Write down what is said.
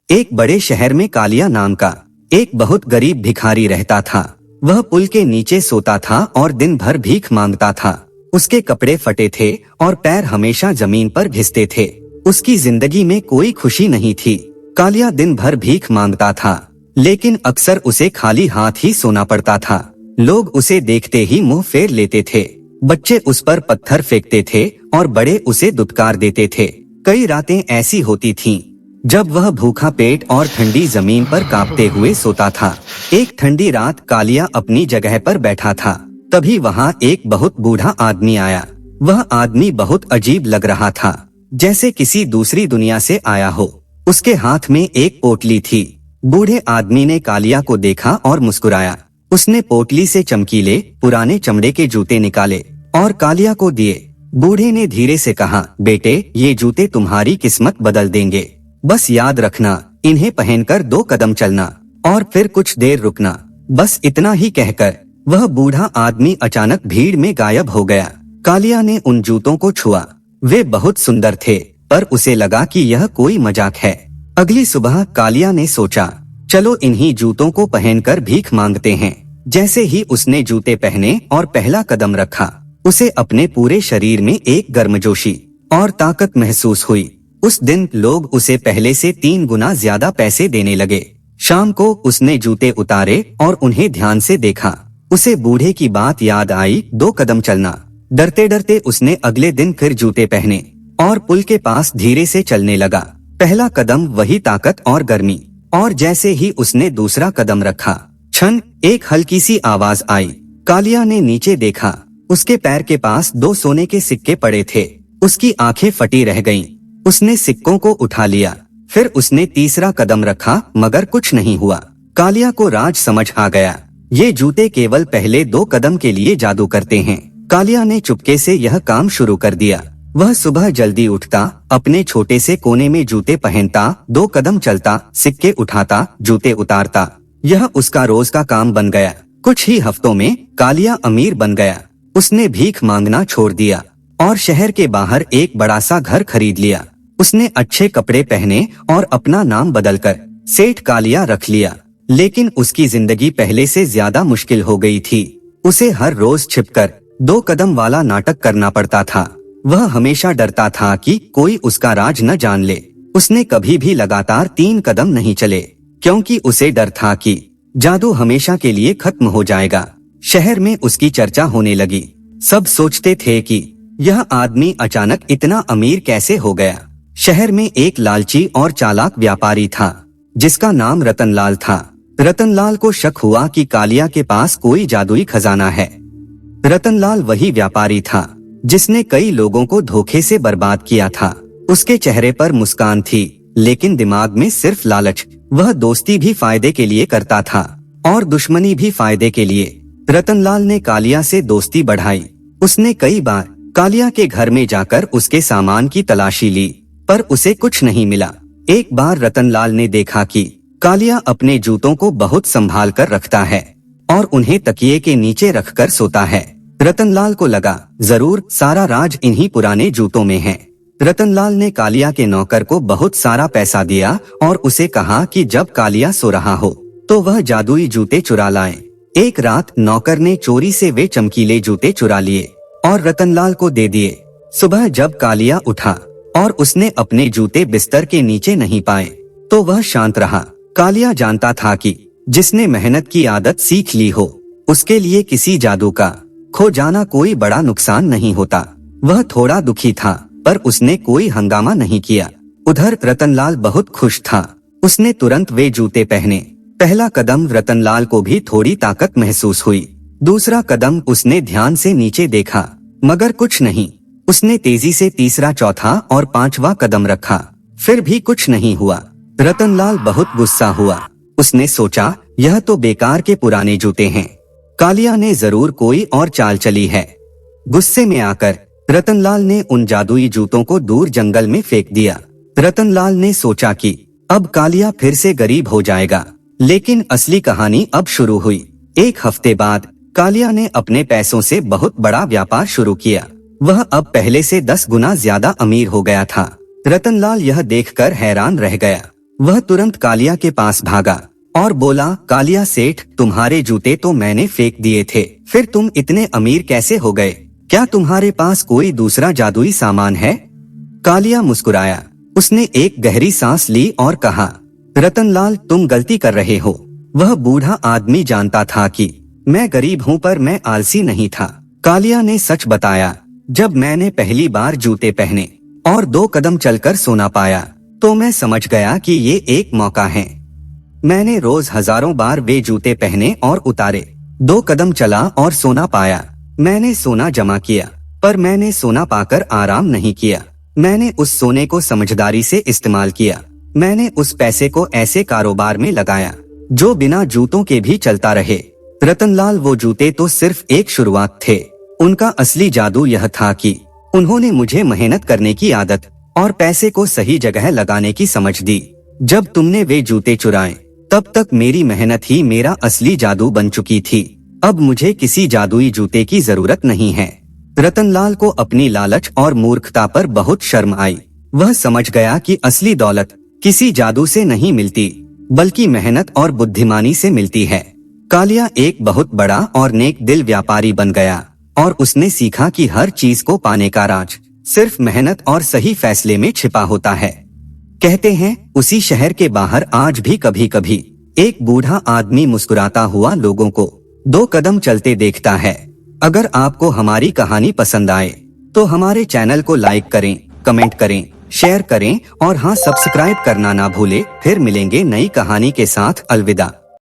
एक बड़े शहर में कालिया नाम का एक बहुत गरीब भिखारी रहता था। वह पुल के नीचे सोता था और दिन भर भीख मांगता था। उसके कपड़े फटे थे और पैर हमेशा जमीन पर घिसते थे। उसकी जिंदगी में कोई खुशी नहीं थी। कालिया दिन भर भीख मांगता था, लेकिन अक्सर उसे खाली हाथ ही सोना पड़ता था। लोग उसे देखते ही मुंह फेर लेते थे। बच्चे उस पर पत्थर फेंकते थे और बड़े उसे दुत्कार देते थे। कई रातें ऐसी होती थीं जब वह भूखा पेट और ठंडी जमीन पर कांपते हुए सोता था। एक ठंडी रात कालिया अपनी जगह पर बैठा था। तभी वहाँ एक बहुत बूढ़ा आदमी आया। वह आदमी बहुत अजीब लग रहा था, जैसे किसी दूसरी दुनिया से आया हो। उसके हाथ में एक पोटली थी। बूढ़े आदमी ने कालिया को देखा और मुस्कुराया। उसने पोटली से चमकीले पुराने चमड़े के जूते निकाले और कालिया को दिए। बूढ़े ने धीरे से कहा, बेटे, ये जूते तुम्हारी किस्मत बदल देंगे। बस याद रखना, इन्हें पहनकर 2 कदम चलना और फिर कुछ देर रुकना। बस इतना ही कहकर वह बूढ़ा आदमी अचानक भीड़ में गायब हो गया। कालिया ने उन जूतों को छुआ। वे बहुत सुंदर थे, पर उसे लगा कि यह कोई मजाक है। अगली सुबह कालिया ने सोचा, चलो इन्हीं जूतों को पहनकर भीख मांगते हैं। जैसे ही उसने जूते पहने और पहला कदम रखा, उसे अपने पूरे शरीर में एक गर्मजोशी और ताकत महसूस हुई। उस दिन लोग उसे पहले से 3 गुना ज्यादा पैसे देने लगे। शाम को उसने जूते उतारे और उन्हें ध्यान से देखा। उसे बूढ़े की बात याद आई, 2 कदम चलना। डरते डरते उसने अगले दिन फिर जूते पहने और पुल के पास धीरे से चलने लगा। पहला कदम वही ताकत और गर्मी, और जैसे ही उसने दूसरा कदम रखा, क्षण एक हल्की सी आवाज आई। कालिया ने नीचे देखा। उसके पैर के पास 2 सोने के सिक्के पड़े थे। उसकी आंखें फटी रह गईं। उसने सिक्कों को उठा लिया। फिर उसने तीसरा कदम रखा, मगर कुछ नहीं हुआ। कालिया को राज समझ आ गया। ये जूते केवल पहले 2 कदम के लिए जादू करते हैं। कालिया ने चुपके से यह काम शुरू कर दिया। वह सुबह जल्दी उठता, अपने छोटे से कोने में जूते पहनता, 2 कदम चलता, सिक्के उठाता, जूते उतारता। यह उसका रोज का काम बन गया। कुछ ही हफ्तों में कालिया अमीर बन गया। उसने भीख मांगना छोड़ दिया और शहर के बाहर एक बड़ा सा घर खरीद लिया। उसने अच्छे कपड़े पहने और अपना नाम बदलकर सेठ कालिया रख लिया। लेकिन उसकी जिंदगी पहले से ज्यादा मुश्किल हो गई थी। उसे हर रोज छिपकर 2 कदम वाला नाटक करना पड़ता था। वह हमेशा डरता था कि कोई उसका राज न जान ले। उसने कभी भी लगातार 3 कदम नहीं चले, क्योंकि उसे डर था कि जादू हमेशा के लिए खत्म हो जाएगा। शहर में उसकी चर्चा होने लगी। सब सोचते थे कि यह आदमी अचानक इतना अमीर कैसे हो गया। शहर में एक लालची और चालाक व्यापारी था, जिसका नाम रतनलाल था। रतनलाल को शक हुआ कि कालिया के पास कोई जादुई खजाना है। रतनलाल वही व्यापारी था जिसने कई लोगों को धोखे से बर्बाद किया था। उसके चेहरे पर मुस्कान थी, लेकिन दिमाग में सिर्फ लालच। वह दोस्ती भी फायदे के लिए करता था और दुश्मनी भी फायदे के लिए। रतनलाल ने कालिया से दोस्ती बढ़ाई। उसने कई बार कालिया के घर में जाकर उसके सामान की तलाशी ली, पर उसे कुछ नहीं मिला। एक बार रतनलाल ने देखा कि कालिया अपने जूतों को बहुत संभाल कर रखता है और उन्हें तकिए के नीचे रखकर सोता है। रतनलाल को लगा, जरूर सारा राज इन्हीं पुराने जूतों में है। रतनलाल ने कालिया के नौकर को बहुत सारा पैसा दिया और उसे कहा कि जब कालिया सो रहा हो तो वह जादुई जूते चुरा लाए। एक रात नौकर ने चोरी से वे चमकीले जूते चुरा लिए और रतनलाल को दे दिए। सुबह जब कालिया उठा और उसने अपने जूते बिस्तर के नीचे नहीं पाए, तो वह शांत रहा। कालिया जानता था कि जिसने मेहनत की आदत सीख ली हो, उसके लिए किसी जादू का खो जाना कोई बड़ा नुकसान नहीं होता। वह थोड़ा दुखी था, पर उसने कोई हंगामा नहीं किया। उधर रतनलाल बहुत खुश था। उसने तुरंत वे जूते पहने। पहला कदम रतनलाल को भी थोड़ी ताकत महसूस हुई। दूसरा कदम उसने ध्यान से नीचे देखा, मगर कुछ नहीं। उसने तेजी से तीसरा, चौथा और 5वां कदम रखा, फिर भी कुछ नहीं हुआ। रतनलाल बहुत गुस्सा हुआ। उसने सोचा, यह तो बेकार के पुराने जूते हैं। कालिया ने जरूर कोई और चाल चली है। गुस्से में आकर रतनलाल ने उन जादुई जूतों को दूर जंगल में फेंक दिया। रतनलाल ने सोचा कि अब कालिया फिर से गरीब हो जाएगा, लेकिन असली कहानी अब शुरू हुई। 1 हफ्ते बाद कालिया ने अपने पैसों से बहुत बड़ा व्यापार शुरू किया। वह अब पहले से 10 गुना ज्यादा अमीर हो गया था। रतनलाल यह देखकर हैरान रह गया। वह तुरंत कालिया के पास भागा और बोला, कालिया सेठ, तुम्हारे जूते तो मैंने फेंक दिए थे, फिर तुम इतने अमीर कैसे हो गए? क्या तुम्हारे पास कोई दूसरा जादुई सामान है? कालिया मुस्कुराया। उसने एक गहरी सांस ली और कहा, रतनलाल, तुम गलती कर रहे हो। वह बूढ़ा आदमी जानता था कि मैं गरीब हूँ, पर मैं आलसी नहीं था। कालिया ने सच बताया। जब मैंने पहली बार जूते पहने और 2 कदम चलकर सोना पाया तो मैं समझ गया कि ये एक मौका है। मैंने रोज हजारों बार वे जूते पहने और उतारे, 2 कदम चला और सोना पाया। मैंने सोना जमा किया, पर मैंने सोना पाकर आराम नहीं किया। मैंने उस सोने को समझदारी से इस्तेमाल किया। मैंने उस पैसे को ऐसे कारोबार में लगाया जो बिना जूतों के भी चलता रहे। रतनलाल, वो जूते तो सिर्फ एक शुरुआत थे। उनका असली जादू यह था कि उन्होंने मुझे मेहनत करने की आदत और पैसे को सही जगह लगाने की समझ दी। जब तुमने वे जूते चुराए, तब तक मेरी मेहनत ही मेरा असली जादू बन चुकी थी। अब मुझे किसी जादुई जूते की जरूरत नहीं है। रतनलाल को अपनी लालच और मूर्खता पर बहुत शर्म आई। वह समझ गया कि असली दौलत किसी जादू से नहीं मिलती, बल्कि मेहनत और बुद्धिमानी से मिलती है। कालिया एक बहुत बड़ा और नेक दिल व्यापारी बन गया और उसने सीखा कि हर चीज को पाने का राज सिर्फ मेहनत और सही फैसले में छिपा होता है। कहते हैं, उसी शहर के बाहर आज भी कभी कभी एक बूढ़ा आदमी मुस्कुराता हुआ लोगों को 2 कदम चलते देखता है। अगर आपको हमारी कहानी पसंद आए तो हमारे चैनल को लाइक करें, कमेंट करें, शेयर करें और हाँ, सब्सक्राइब करना ना भूले। फिर मिलेंगे नई कहानी के साथ। अलविदा।